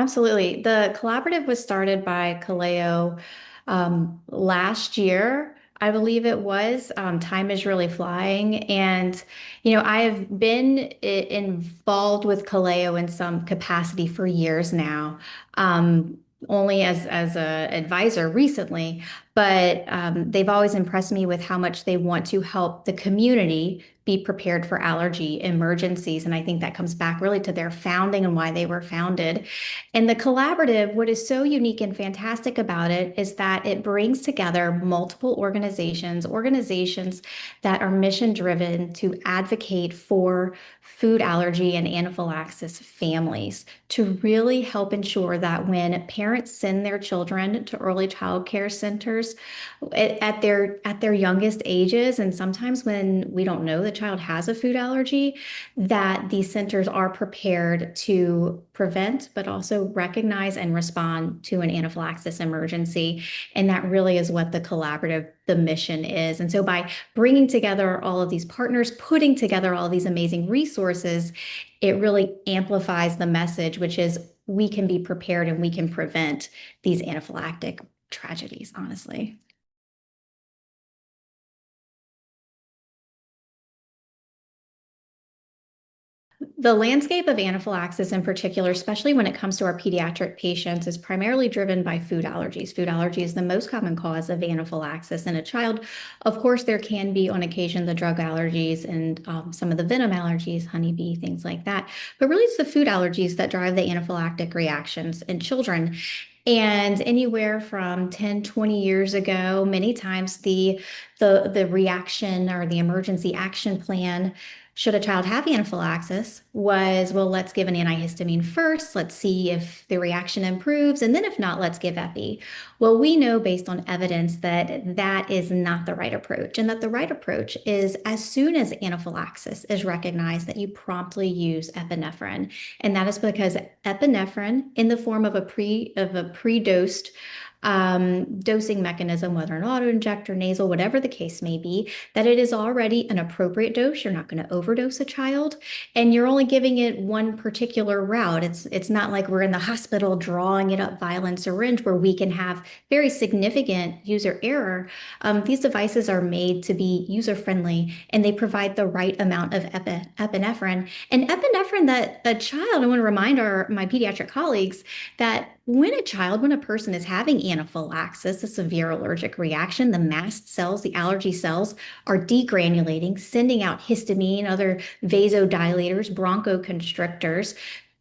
Absolutely. The collaborative was started by Kaleo last year, I believe it was. Time is really flying. And, I have been involved with Kaleo in some capacity for years now, only as a advisor recently. But they've always impressed me with how much they want to help the community be prepared for allergy emergencies. And I think that comes back really to their founding and why they were founded. And the collaborative, what is so unique and fantastic about it is that it brings together multiple organizations that are mission driven to advocate for food allergy and anaphylaxis families to really help ensure that when parents send their children to early child care centers at their youngest ages, and sometimes when we don't know the child has a food allergy, that these centers are prepared to prevent, but also recognize and respond to an anaphylaxis emergency. And that really is what the collaborative, the mission is. And so by bringing together all of these partners, putting together all of these amazing resources, it really amplifies the message, which is we can be prepared and we can prevent these anaphylactic tragedies, honestly. The landscape of anaphylaxis in particular, especially when it comes to our pediatric patients, is primarily driven by food allergies. Food allergy is the most common cause of anaphylaxis in a child. Of course, there can be on occasion the drug allergies and some of the venom allergies, honeybee, things like that. But really, it's the food allergies that drive the anaphylactic reactions in children. And anywhere from 10, 20 years ago, many times the reaction or the emergency action plan should a child have anaphylaxis was, well, let's give an antihistamine first. Let's see if the reaction improves. And then if not, let's give epi. Well, we know based on evidence that that is not the right approach, and that the right approach is as soon as anaphylaxis is recognized that you promptly use epinephrine. And that is because epinephrine in the form of a pre-dosed dosing mechanism, whether an auto-injector, nasal, whatever the case may be, that it is already an appropriate dose. You're not going to overdose a child, and you're only giving it one particular route. It's not like we're in the hospital drawing it up vial and syringe where we can have very significant user error. These devices are made to be user-friendly, and they provide the right amount of epinephrine. And epinephrine that a child, I want to remind my pediatric colleagues that when a person is having anaphylaxis, a severe allergic reaction, the mast cells, the allergy cells are degranulating, sending out histamine, other vasodilators, bronchoconstrictors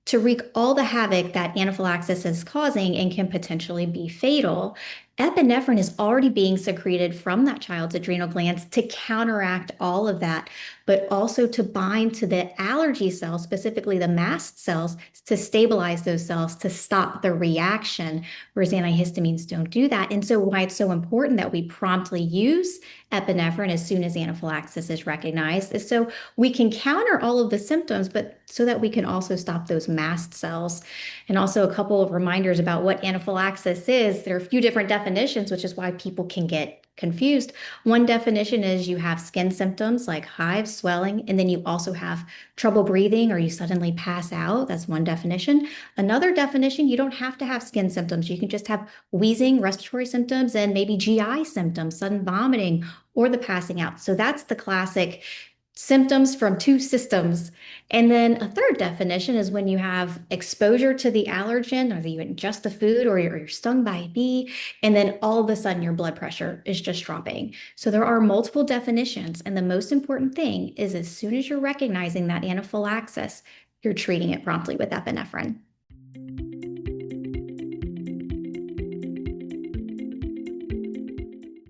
to wreak all the havoc that anaphylaxis is causing and can potentially be fatal. Epinephrine is already being secreted from that child's adrenal glands to counteract all of that, but also to bind to the allergy cells, specifically the mast cells, to stabilize those cells, to stop the reaction, whereas antihistamines don't do that. And so why it's so important that we promptly use epinephrine as soon as anaphylaxis is recognized is so we can counter all of the symptoms, but so that we can also stop those mast cells. And also a couple of reminders about what anaphylaxis is. There are a few different definitions, which is why people can get confused. One definition is you have skin symptoms like hives, swelling, and then you also have trouble breathing or you suddenly pass out. That's one definition. Another definition, you don't have to have skin symptoms. You can just have wheezing, respiratory symptoms, and maybe GI symptoms, sudden vomiting, or the passing out. So that's the classic symptoms from two systems. And then a third definition is when you have exposure to the allergen, or you ingest the food, or you're stung by a bee, and then all of a sudden your blood pressure is just dropping. So there are multiple definitions. And the most important thing is as soon as you're recognizing that anaphylaxis, you're treating it promptly with epinephrine.